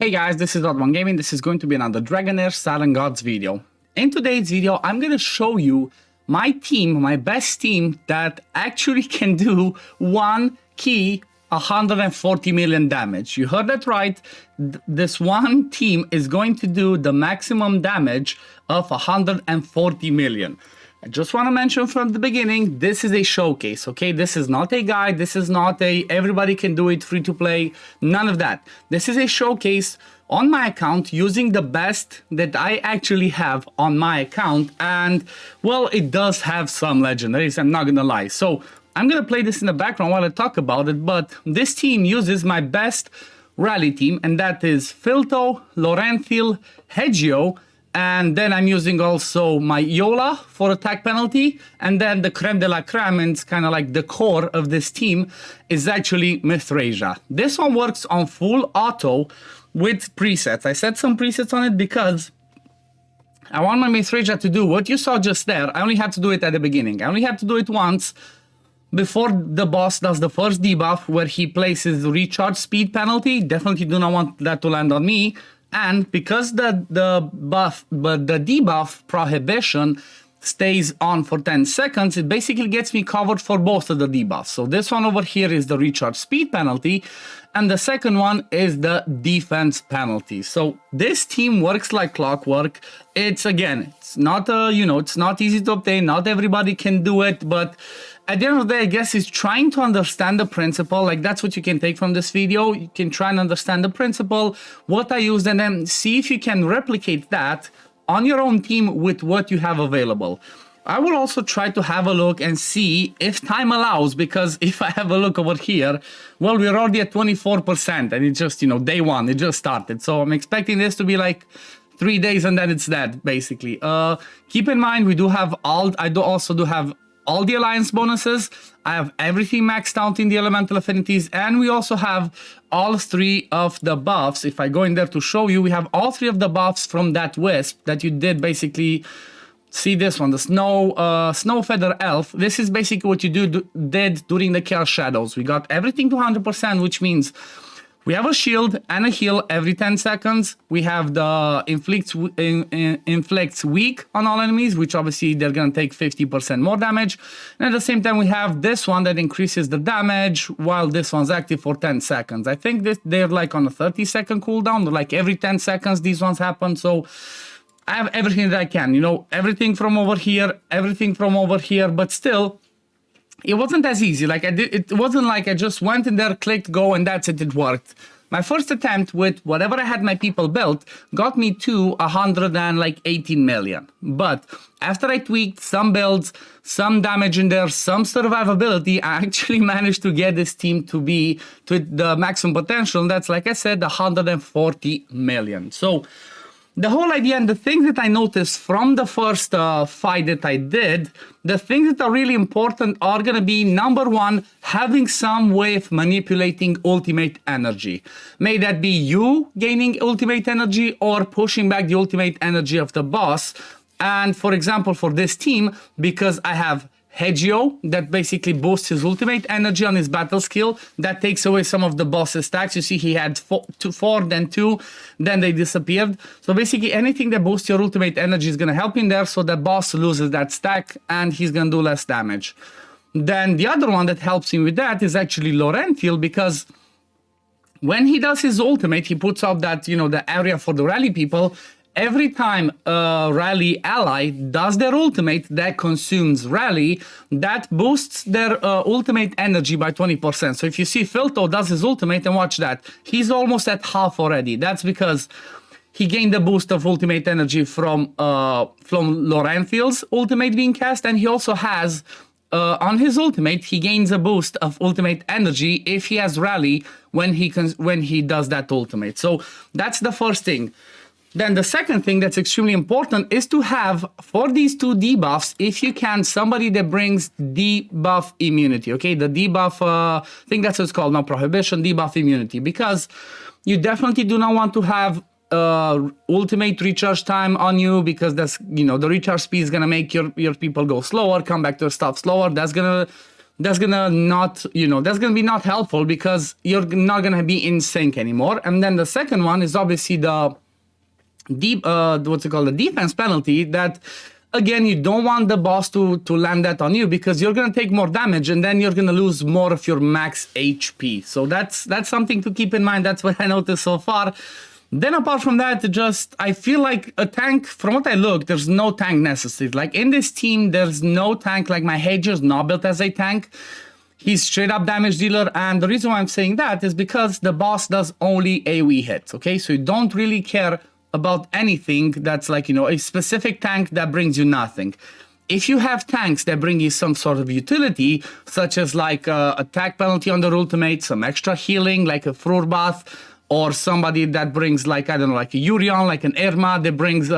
Hey guys, this is OddOneGaming. This is going to be another Dragonheir SilentGods video. In today's video, I'm going to show you my team, my best team that actually can do one key 140 million damage. You heard that right. This one team is going to do the maximum damage of 140 million. I just want to mention from the beginning, this is a showcase, okay? This is not a guide. This is not a everybody can do it, free to play. None of that. This is a showcase on my account using the best that I actually have on my account. And, well, it does have some legendaries, I'm not going to lie. So I'm going to play this in the background while I talk about it. But this team uses my best rally team, and that is Filto, Lorenthil, Hegio, and then I'm using also my Yola for attack penalty. And then the creme de la creme, and it's kind of like the core of this team, is actually Mithrasia. This one works on full auto with presets. I set some presets on it because I want my Mithrasia to do what you saw just there. I only have to do it at the beginning. I only have to do it once before the boss does the first debuff where he places recharge speed penalty. Definitely do not want that to land on me. And because the debuff prohibition stays on for 10 seconds, it basically gets me covered for both of the debuffs. So this one over here is the recharge speed penalty, and the second one is the defense penalty. So this team works like clockwork. It's not it's not easy to obtain. Not everybody can do it, but at the end of the day, I guess is trying to understand the principle. Like, that's what you can take from this video. You can try and understand the principle, what I used, and then see if you can replicate that on your own team with what you have available. I will also try to have a look and see if time allows, because if I have a look over here, well, we're already at 24%, and it's just, day one, it just started. So I'm expecting this to be like 3 days, and then it's dead, basically. Keep in mind, we do have I also have all the alliance bonuses. I have everything maxed out in the elemental affinities, and we also have all 3 of the buffs. If I go in there to show you, we have all 3 of the buffs from that wisp that you did basically. See this one, the snow feather elf. This is basically what you did during the Chaos Shadows. We got everything to 100%, which means we have a shield and a heal every 10 seconds. We have the inflicts weak on all enemies, which obviously they're going to take 50% more damage. And at the same time, we have this one that increases the damage while this one's active for 10 seconds. I think they're like on a 30-second cooldown. Like every 10 seconds, these ones happen. So I have everything that I can, everything from over here, everything from over here, but still, it wasn't as easy. It wasn't like I just went in there, clicked go, and that's it, it worked. My first attempt with whatever I had my people built got me to 118 million. But after I tweaked some builds, some damage in there, some survivability, I actually managed to get this team to be to the maximum potential. And that's, like I said, 140 million. So the whole idea and the things that I noticed from the first fight that I did, the things that are really important are going to be, number one, having some way of manipulating ultimate energy. May that be you gaining ultimate energy or pushing back the ultimate energy of the boss. And for example, for this team, because I have Hegio, that basically boosts his ultimate energy on his battle skill. That takes away some of the boss's stacks. You see he had 4, then 2, then they disappeared. So basically anything that boosts your ultimate energy is going to help in there, so the boss loses that stack and he's going to do less damage. Then the other one that helps him with that is actually Lorenthil, because when he does his ultimate, he puts out that, the area for the rally people. Every time a rally ally does their ultimate that consumes rally, that boosts their ultimate energy by 20%. So if you see Filto does his ultimate, and watch that, he's almost at half already. That's because he gained a boost of ultimate energy from Lorenthil's ultimate being cast, and he also has on his ultimate, he gains a boost of ultimate energy if he has rally when he does that ultimate. So that's the first thing. Then the second thing that's extremely important is to have, for these 2 debuffs, if you can, somebody that brings debuff immunity, okay? The debuff, I think that's what it's called, not prohibition, debuff immunity, because you definitely do not want to have ultimate recharge time on you, because that's, the recharge speed is going to make your people go slower, come back to your stuff slower. That's going to that's gonna not, that's gonna be not helpful because you're not gonna be in sync anymore. And then the second one is obviously the the defense penalty, that again, you don't want the boss to land that on you because you're gonna take more damage and then you're gonna lose more of your max HP. So that's something to keep in mind. That's what I noticed so far. Then apart from that, I feel like a tank, from what I look, there's no tank necessary. Like in this team, there's no tank. Like my Hager's not built as a tank. He's straight up damage dealer. And the reason why I'm saying that is because the boss does only AoE hits, okay? So you don't really care about anything that's like, a specific tank that brings you nothing. If you have tanks that bring you some sort of utility, such as like attack penalty on their ultimate, some extra healing, like a Frur Bath, or somebody that brings like, I don't know, like a Urion, like an Irma, that brings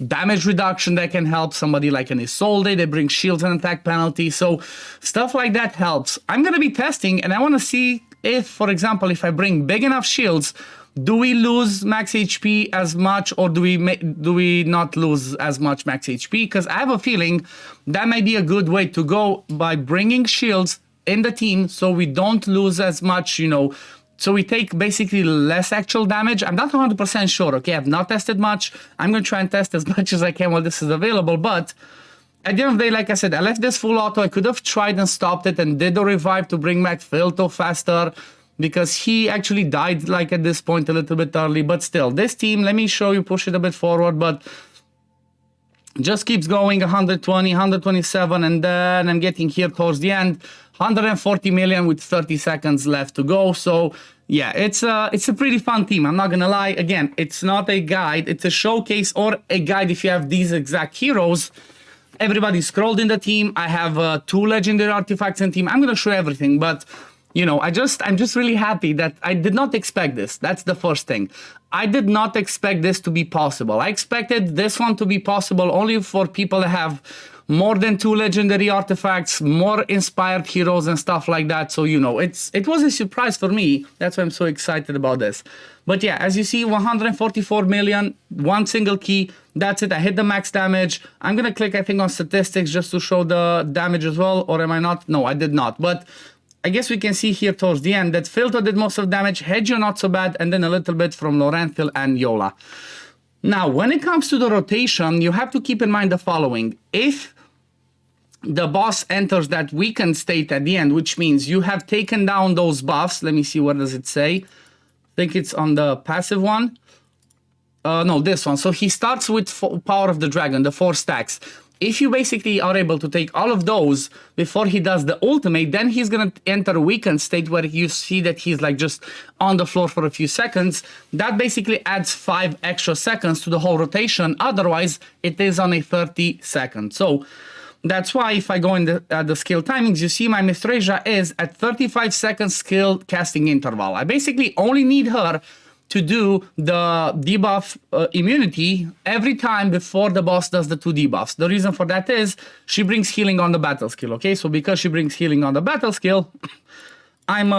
damage reduction that can help. Somebody like an Isolde that brings shields and attack penalty. So stuff like that helps. I'm going to be testing and I want to see if, for example, if I bring big enough shields, do we lose max HP as much, or do we not lose as much max HP? Because I have a feeling that might be a good way to go, by bringing shields in the team so we don't lose as much, so we take basically less actual damage. I'm not 100% sure, okay? I've not tested much. I'm going to try and test as much as I can while this is available. But at the end of the day, like I said, I left this full auto. I could have tried and stopped it and did the revive to bring back Filto faster, because he actually died like at this point a little bit early. But still, this team, let me show you, push it a bit forward, but just keeps going. 120, 127, and then I'm getting here towards the end, 140 million with 30 seconds left to go. So yeah, it's a pretty fun team, I'm not gonna lie. Again, it's not a guide, it's a showcase or a guide if you have these exact heroes. Everybody's scrolled in the team. I have 2 legendary artifacts in team. I'm gonna show everything, but I'm just really happy that I did not expect this. That's the first thing. I did not expect this to be possible. I expected this one to be possible only for people that have more than 2 legendary artifacts, more inspired heroes and stuff like that. So, it was a surprise for me. That's why I'm so excited about this. But yeah, as you see, 144 million, 1 single key. That's it. I hit the max damage. I'm going to click, I think, on statistics just to show the damage as well. Or am I not? No, I did not. But I guess we can see here towards the end that Filto did most of the damage, Hedgio not so bad, and then a little bit from Lorenthil and Yola. Now, when it comes to the rotation, you have to keep in mind the following. If the boss enters that weakened state at the end, which means you have taken down those buffs. Let me see, what does it say? I think it's on the passive one. No, this one. So he starts with Power of the Dragon, the 4 stacks. If you basically are able to take all of those before he does the ultimate, then he's going to enter a weakened state where you see that he's like just on the floor for a few seconds. That basically adds 5 extra seconds to the whole rotation. Otherwise, it is on a 30 second. So that's why if I go in the skill timings, you see my Mistreja is at 35 seconds skill casting interval. I basically only need her to do the debuff immunity every time before the boss does the 2 debuffs. The reason for that is she brings healing on the battle skill, okay? So because she brings healing on the battle skill, I'm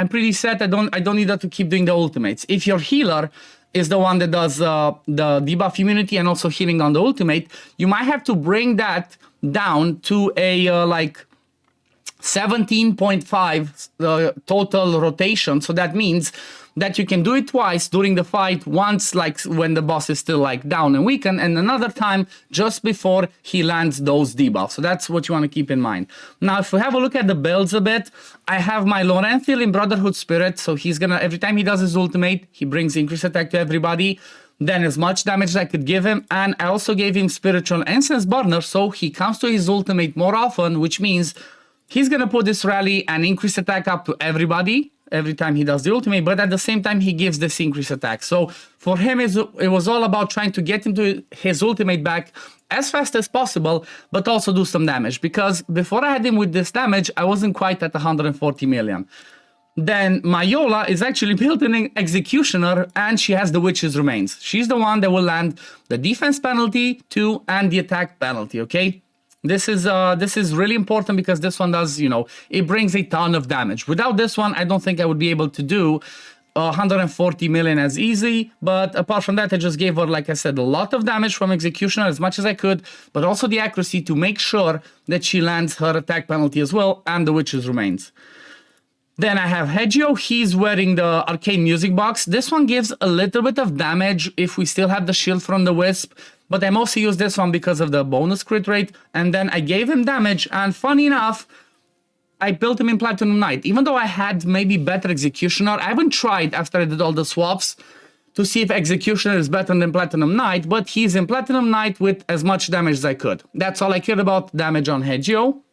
pretty set. I don't need her to keep doing the ultimates. If your healer is the one that does the debuff immunity and also healing on the ultimate, you might have to bring that down to a like 17.5 total rotation. So that means that you can do it twice during the fight, once like when the boss is still like down and weakened, and another time just before he lands those debuffs. So that's what you want to keep in mind. Now, if we have a look at the builds a bit, I have my Lorenthil in Brotherhood Spirit. So he's gonna, every time he does his ultimate, he brings increased attack to everybody. Then as much damage as I could give him. And I also gave him Spiritual Incense Burner, so he comes to his ultimate more often, which means he's gonna put this rally and increase attack up to everybody every time he does the ultimate, but at the same time he gives this increased attack. So for him, it was all about trying to get into his ultimate back as fast as possible, but also do some damage, because before I had him with this damage, I wasn't quite at 140 million. Then my Yola is actually built in an Executioner, and she has the Witch's Remains. She's the one that will land the defense penalty 2 and the attack penalty, okay? This is really important because this one does, it brings a ton of damage. Without this one, I don't think I would be able to do 140 million as easy, but apart from that, I just gave her, like I said, a lot of damage from Executioner, as much as I could, but also the accuracy to make sure that she lands her attack penalty as well, and the Witch's Remains. Then I have Hegio. He's wearing the Arcane Music Box. This one gives a little bit of damage if we still have the shield from the Wisp, but I mostly use this one because of the bonus crit rate. And then I gave him damage, and funny enough, I built him in Platinum Knight. Even though I had maybe better Executioner, I haven't tried after I did all the swaps to see if Executioner is better than Platinum Knight, but he's in Platinum Knight with as much damage as I could. That's all I cared about, damage on Hegio.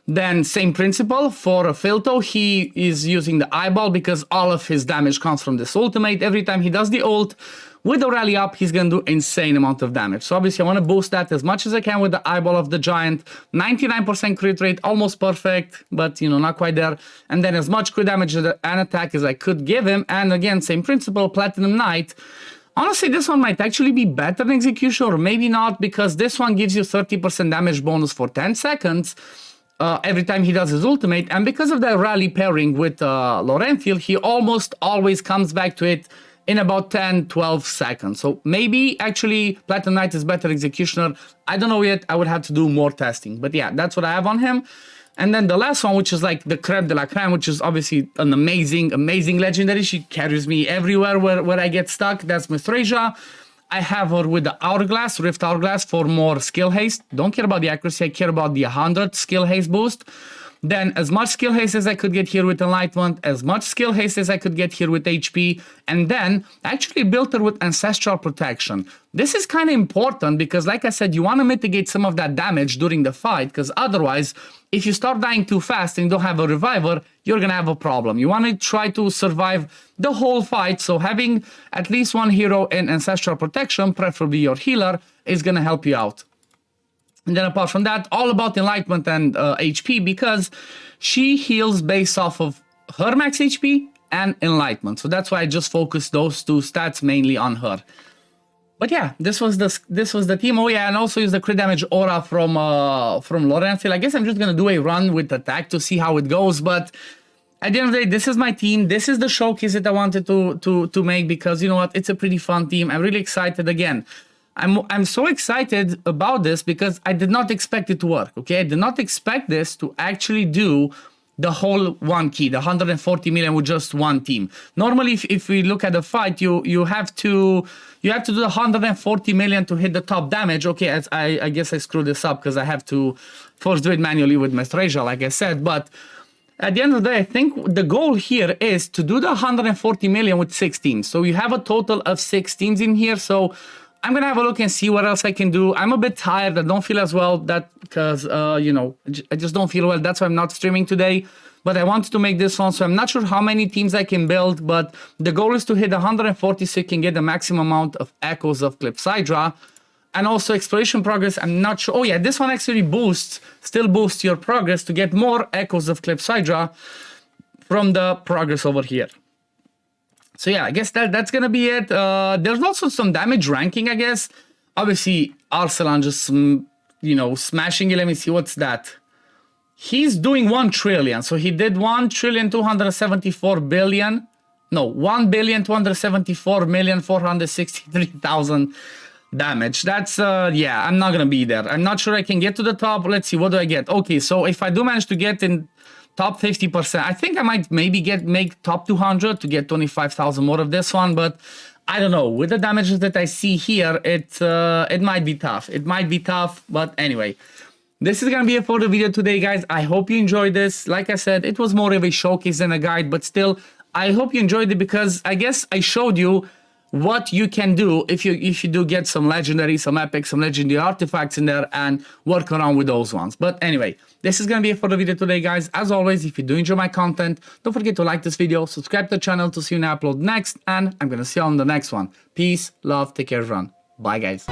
Then same principle for Filto. He is using the eyeball because all of his damage comes from this ultimate. Every time he does the ult with the rally up, he's gonna do insane amount of damage. So obviously I want to boost that as much as I can with the eyeball of the giant. 99% crit rate, almost perfect, but you know, not quite there. And then as much crit damage and attack as I could give him. And again, same principle, Platinum Knight. Honestly, this one might actually be better than Execution, or maybe not, because this one gives you 30% damage bonus for 10 seconds. Every time he does his ultimate, and because of the rally pairing with Laurentiel, he almost always comes back to it in about 10-12 seconds. So maybe actually Platinum Knight is better Executioner. I don't know yet. I would have to do more testing. But yeah, that's what I have on him. And then the last one, which is like the creme de la creme, which is obviously an amazing legendary. She carries me everywhere where I get stuck. That's Mithrasia. I have her with the Hourglass, Rift Hourglass, for more skill haste. Don't care about the accuracy, I care about the 100 skill haste boost. Then as much skill haste as I could get here with Enlightenment, as much skill haste as I could get here with HP, and then I actually built her with Ancestral Protection. This is kind of important because, like I said, you want to mitigate some of that damage during the fight, because otherwise, if you start dying too fast and you don't have a reviver, you're going to have a problem. You want to try to survive the whole fight, so having at least one hero in Ancestral Protection, preferably your healer, is going to help you out. And then apart from that, all about Enlightenment and HP, because she heals based off of her max HP and Enlightenment. So that's why I just focused those two stats mainly on her. But yeah, this was the team. Oh yeah, and also use the crit damage aura from Laurentiel. I guess I'm just gonna do a run with attack to see how it goes. But at the end of the day, this is my team. This is the showcase that I wanted to make, because you know what, it's a pretty fun team. I'm really excited again. I'm so excited about this because I did not expect it to work, okay? I did not expect this to actually do the whole one key, the 140 million with just one team. Normally, if we look at the fight, you have to do the 140 million to hit the top damage. Okay, I guess I screwed this up because I have to first do it manually with Mithrasia, like I said, but at the end of the day, I think the goal here is to do the 140 million with 6 teams. So you have a total of 6 teams in here, so I'm gonna have a look and see what else I can do. I'm a bit tired. I don't feel as well because you know, I just don't feel well. That's why I'm not streaming today. But I wanted to make this one, so I'm not sure how many teams I can build. But the goal is to hit 140 so you can get the maximum amount of echoes of Clepsydra. And also exploration progress, I'm not sure. Oh yeah, this one actually still boosts your progress to get more echoes of Clepsydra from the progress over here. So yeah, I guess that's gonna be it. There's also some damage ranking, I guess. Obviously, Arsalan just, you know, smashing it. Let me see, what's that? He's doing 1 trillion. So he did 1,274,000,000,000. No, 1,274,463,000 damage. That's, yeah, I'm not gonna be there. I'm not sure I can get to the top. Let's see, what do I get? Okay, so if I do manage to get in top 50%. I think I might maybe make top 200 to get 25,000 more of this one, but I don't know. With the damages that I see here, it might be tough. It might be tough, but anyway. This is gonna be it for the video today, guys. I hope you enjoyed this. Like I said, it was more of a showcase than a guide, but still, I hope you enjoyed it because I guess I showed you what you can do if you do get some legendary, some epic, some legendary artifacts in there and work around with those ones. But anyway, this is gonna be it for the video today, guys. As always, if you do enjoy my content, don't forget to like this video, subscribe to the channel to see when I upload next, and I'm gonna see you on the next one. Peace, love, take care, everyone. Bye, guys.